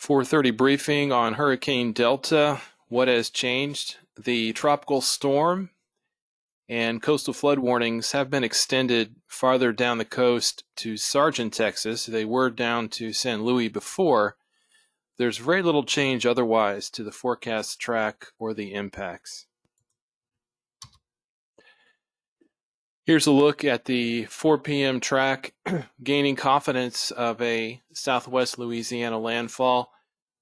4:30 briefing on Hurricane Delta. What has changed? The tropical storm and coastal flood warnings have been extended farther down the coast to Sargent, Texas. They were down to San Luis before. There's very little change otherwise to the forecast track or the impacts. Here's a look at the 4 p.m. track, gaining confidence of a southwest Louisiana landfall.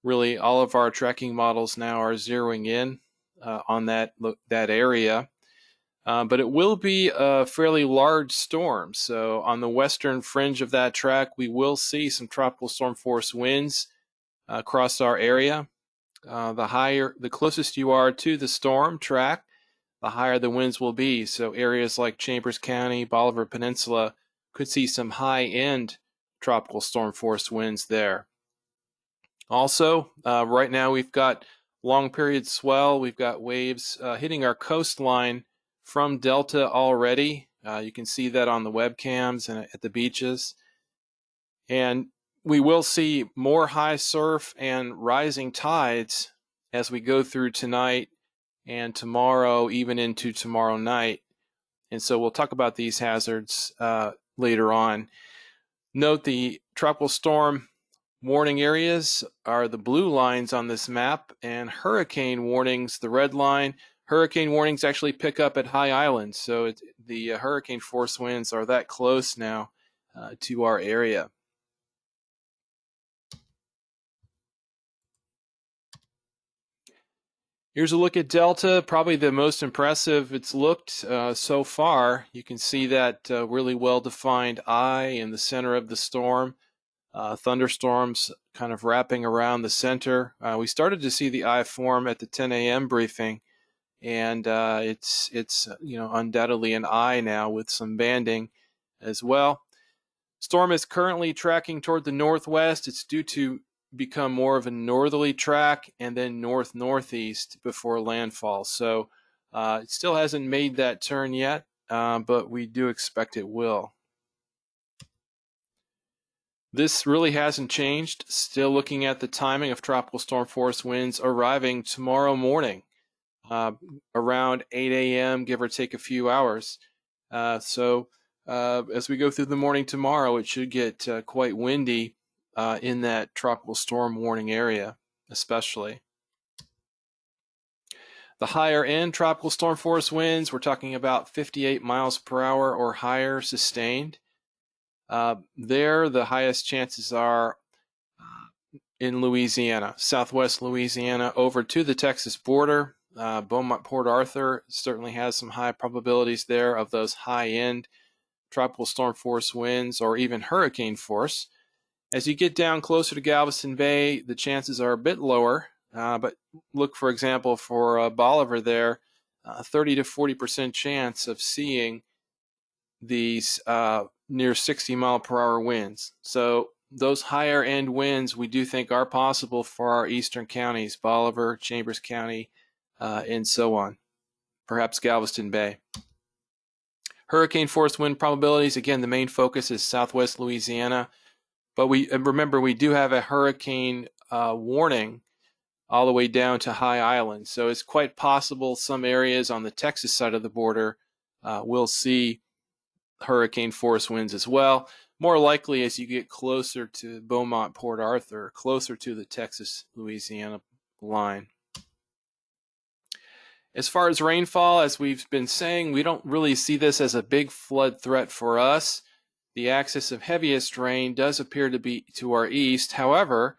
Really, all of our tracking models now are zeroing in on that area. But it will be a fairly large storm. So on the western fringe of that track, we will see some tropical storm force winds across our area. The closest you are to the storm track, the higher the winds will be. So areas like Chambers County, Bolivar Peninsula could see some high-end tropical storm force winds there. Also, right now we've got long period swell. We've got waves hitting our coastline from Delta already. You can see that on the webcams and at the beaches. And we will see more high surf and rising tides as we go through tonight and tomorrow, even into tomorrow night. And so we'll talk about these hazards later on. Note the tropical storm warning areas are the blue lines on this map, and hurricane warnings, the red line. Hurricane warnings actually pick up at high islands, so the hurricane force winds are that close now to our area. Here's a look at Delta, probably the most impressive it's looked so far. You can see that really well-defined eye in the center of the storm. Thunderstorms kind of wrapping around the center. We started to see the eye form at the 10 a.m. briefing, and it's undoubtedly an eye now with some banding as well. Storm is currently tracking toward the northwest. It's due to become more of a northerly track and then north-northeast before landfall. So it still hasn't made that turn yet, but we do expect it will. This really hasn't changed. Still looking at the timing of tropical storm force winds arriving tomorrow morning, around 8 a.m., give or take a few hours. So as we go through the morning tomorrow, it should get quite windy in that tropical storm warning area, especially. The higher end tropical storm force winds, we're talking about 58 miles per hour or higher sustained. There, the highest chances are in Louisiana, southwest Louisiana, over to the Texas border. Beaumont, Port Arthur certainly has some high probabilities there of those high-end tropical storm force winds or even hurricane force. As you get down closer to Galveston Bay, the chances are a bit lower, but look, for example, for Bolivar there, 30 to 40% chance of seeing these near 60 mile per hour winds. So those higher end winds we do think are possible for our eastern counties, Bolivar, Chambers County, and so on, perhaps Galveston Bay. Hurricane force wind probabilities, again, the main focus is southwest Louisiana, but remember we do have a hurricane warning all the way down to High Island. So it's quite possible some areas on the Texas side of the border will see hurricane force winds as well. More likely as you get closer to Beaumont, Port Arthur, closer to the Texas-Louisiana line. As far as rainfall, as we've been saying, we don't really see this as a big flood threat for us. The axis of heaviest rain does appear to be to our east. However,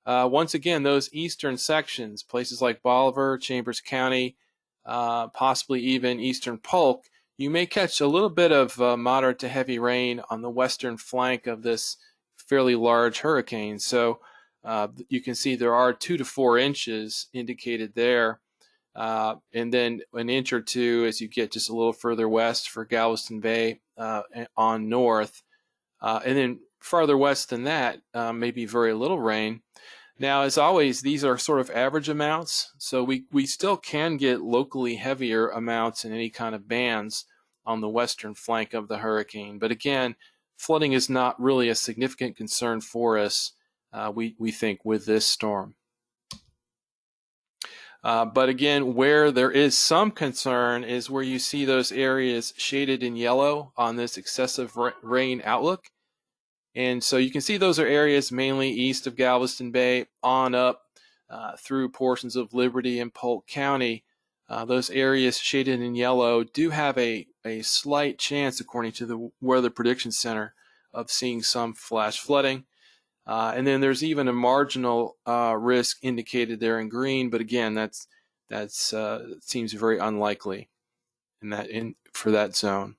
once again, those eastern sections, places like Bolivar, Chambers County, possibly even eastern Polk, you may catch a little bit of moderate to heavy rain on the western flank of this fairly large hurricane. So you can see there are 2 to 4 inches indicated there, and then an inch or two as you get just a little further west for Galveston Bay on north. And then farther west than that, maybe very little rain. Now, as always, these are sort of average amounts, so we still can get locally heavier amounts in any kind of bands on the western flank of the hurricane. But again, flooding is not really a significant concern for us we think, with this storm. But again, where there is some concern is where you see those areas shaded in yellow on this excessive rain outlook. And so you can see those are areas mainly east of Galveston Bay on up through portions of Liberty and Polk County. Those areas shaded in yellow do have a slight chance, according to the Weather Prediction Center, of seeing some flash flooding. And then there's even a marginal risk indicated there in green, but again, that's seems very unlikely for that zone.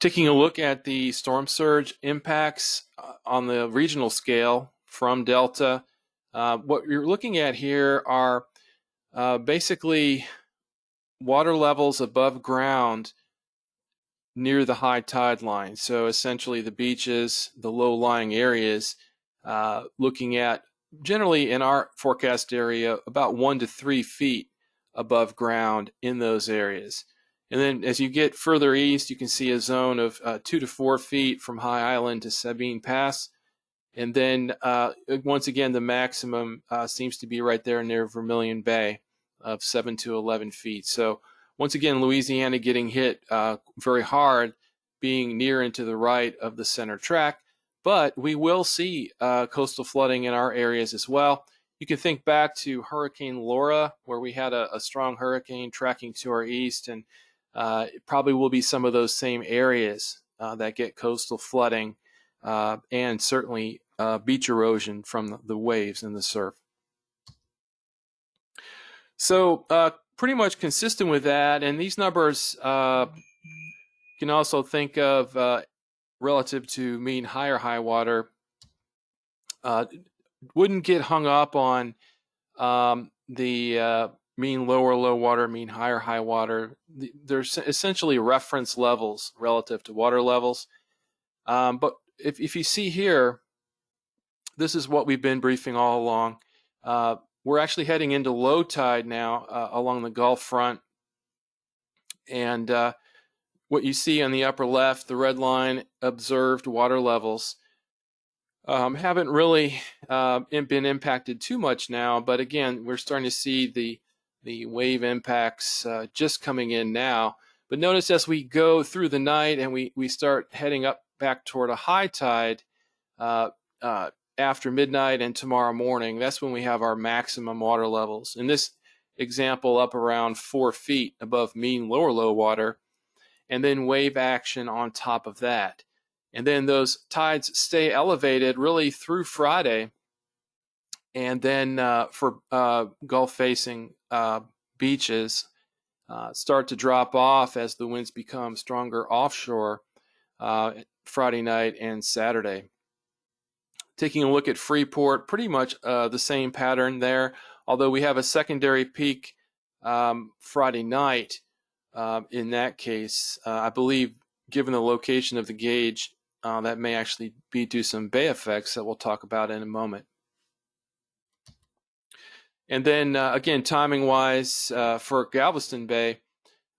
Taking a look at the storm surge impacts on the regional scale from Delta, what you're looking at here are basically water levels above ground near the high tide line. So essentially the beaches, the low-lying areas, looking at generally in our forecast area about 1 to 3 feet above ground in those areas. And then as you get further east, you can see a zone of 2 to 4 feet from High Island to Sabine Pass. And then once again, the maximum seems to be right there near Vermilion Bay of 7 to 11 feet. So once again, Louisiana getting hit very hard, being near and to the right of the center track. But we will see coastal flooding in our areas as well. You can think back to Hurricane Laura, where we had a strong hurricane tracking to our east, and it probably will be some of those same areas that get coastal flooding and certainly beach erosion from the waves and the surf. So pretty much consistent with that, and these numbers you can also think of relative to mean higher high water. Wouldn't get hung up on the mean lower low water, mean higher high water. There's essentially reference levels relative to water levels. But if you see here, this is what we've been briefing all along. We're actually heading into low tide now along the Gulf front. And what you see on the upper left, the red line, observed water levels, haven't really been impacted too much now. But again, we're starting to see the wave impacts just coming in now. But notice as we go through the night and we start heading up back toward a high tide after midnight and tomorrow morning, that's when we have our maximum water levels. In this example, up around 4 feet above mean lower low water, and then wave action on top of that. And then those tides stay elevated really through Friday. And then for Gulf-facing beaches, start to drop off as the winds become stronger offshore Friday night and Saturday. Taking a look at Freeport, pretty much the same pattern there, although we have a secondary peak Friday night. In that case, I believe, given the location of the gauge, that may actually be due to some bay effects that we'll talk about in a moment. And then again, timing-wise, for Galveston Bay,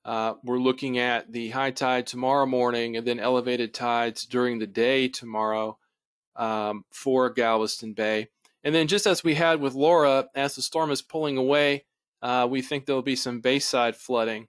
we're looking at the high tide tomorrow morning and then elevated tides during the day tomorrow for Galveston Bay. And then just as we had with Laura, as the storm is pulling away, we think there'll be some bayside flooding.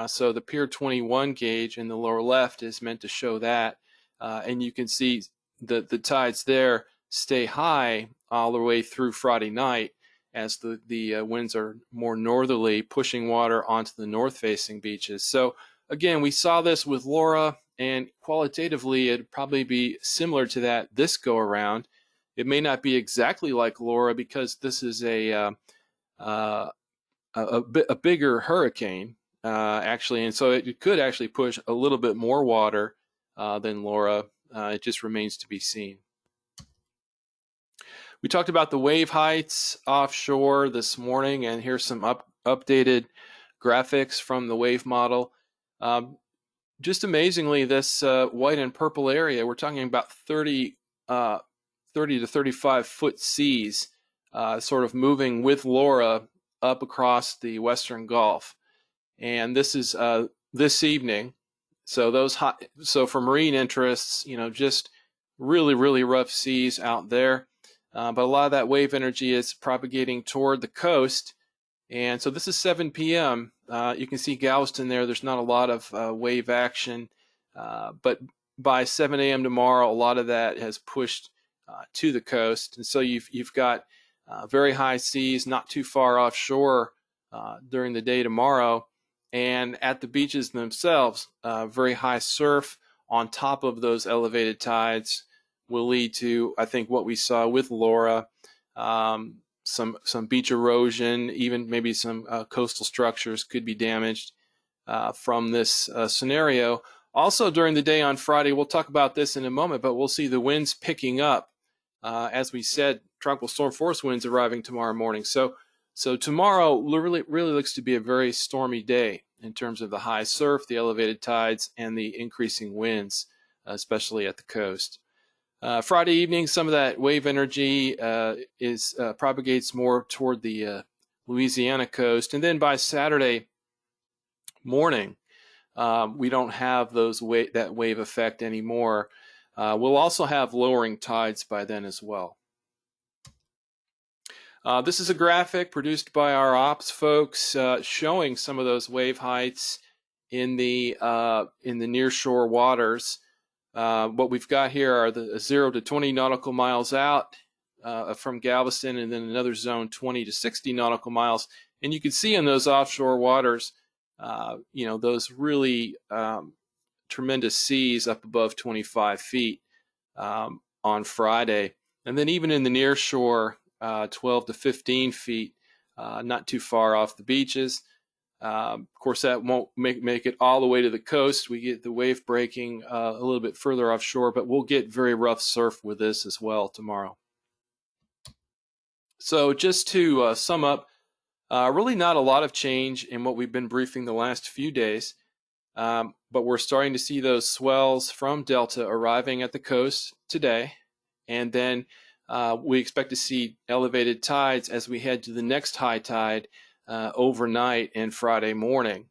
So the Pier 21 gauge in the lower left is meant to show that. And you can see the tides there stay high all the way through Friday night as the winds are more northerly, pushing water onto the north-facing beaches. So again, we saw this with Laura, and qualitatively it'd probably be similar to that this go around. It may not be exactly like Laura because this is a bigger hurricane actually, and so it could actually push a little bit more water than Laura. It just remains to be seen. We talked about the wave heights offshore this morning, and here's some updated graphics from the wave model. Just amazingly, this white and purple area, we're talking about 30 to 35 foot seas sort of moving with Laura up across the Western Gulf. And this is this evening. So for marine interests, just really rough seas out there. But a lot of that wave energy is propagating toward the coast. And so this is 7 p.m. You can see Galveston there. There's not a lot of wave action. But by 7 a.m. tomorrow, a lot of that has pushed to the coast. And so you've got very high seas, not too far offshore during the day tomorrow. And at the beaches themselves, very high surf on top of those elevated tides will lead to, I think, what we saw with Laura, some beach erosion, even maybe some coastal structures could be damaged from this scenario. Also during the day on Friday, we'll talk about this in a moment, but we'll see the winds picking up. As we said, tropical storm force winds arriving tomorrow morning. So tomorrow really looks to be a very stormy day in terms of the high surf, the elevated tides, and the increasing winds, especially at the coast. Friday evening, some of that wave energy propagates more toward the Louisiana coast, and then by Saturday morning, we don't have that wave effect anymore. We'll also have lowering tides by then as well. This is a graphic produced by our ops folks showing some of those wave heights in the nearshore waters. What we've got here are the 0 to 20 nautical miles out from Galveston, and then another zone 20 to 60 nautical miles. And you can see in those offshore waters, those really tremendous seas up above 25 feet on Friday. And then even in the near shore, 12 to 15 feet, not too far off the beaches. Of course, that won't make it all the way to the coast. We get the wave breaking a little bit further offshore, but we'll get very rough surf with this as well tomorrow. So just to sum up, really not a lot of change in what we've been briefing the last few days, but we're starting to see those swells from Delta arriving at the coast today, and then we expect to see elevated tides as we head to the next high tide overnight and Friday morning.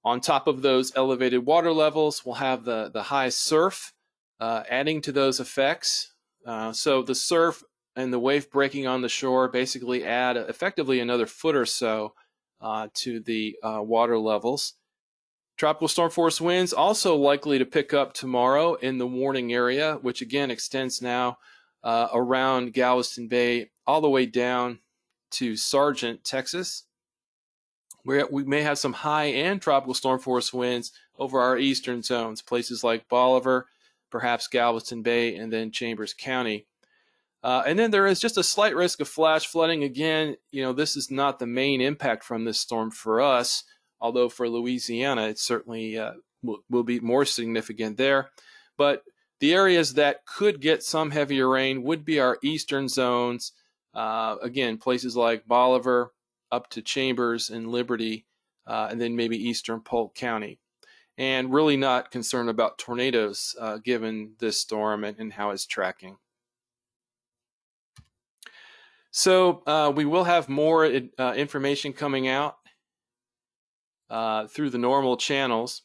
On top of those elevated water levels, we'll have the high surf adding to those effects. So the surf and the wave breaking on the shore basically add effectively another foot or so to the water levels. Tropical storm force winds also likely to pick up tomorrow in the warning area, which again extends now around Galveston Bay all the way down to Sargent, Texas. We may have some high and tropical storm force winds over our eastern zones, places like Bolivar, perhaps Galveston Bay, and then Chambers County. And then there is just a slight risk of flash flooding. Again, this is not the main impact from this storm for us, although for Louisiana, it certainly will be more significant there. But the areas that could get some heavier rain would be our eastern zones. Again, places like Bolivar, up to Chambers and Liberty, and then maybe eastern Polk County. And really not concerned about tornadoes given this storm and how it's tracking. So we will have more information coming out through the normal channels.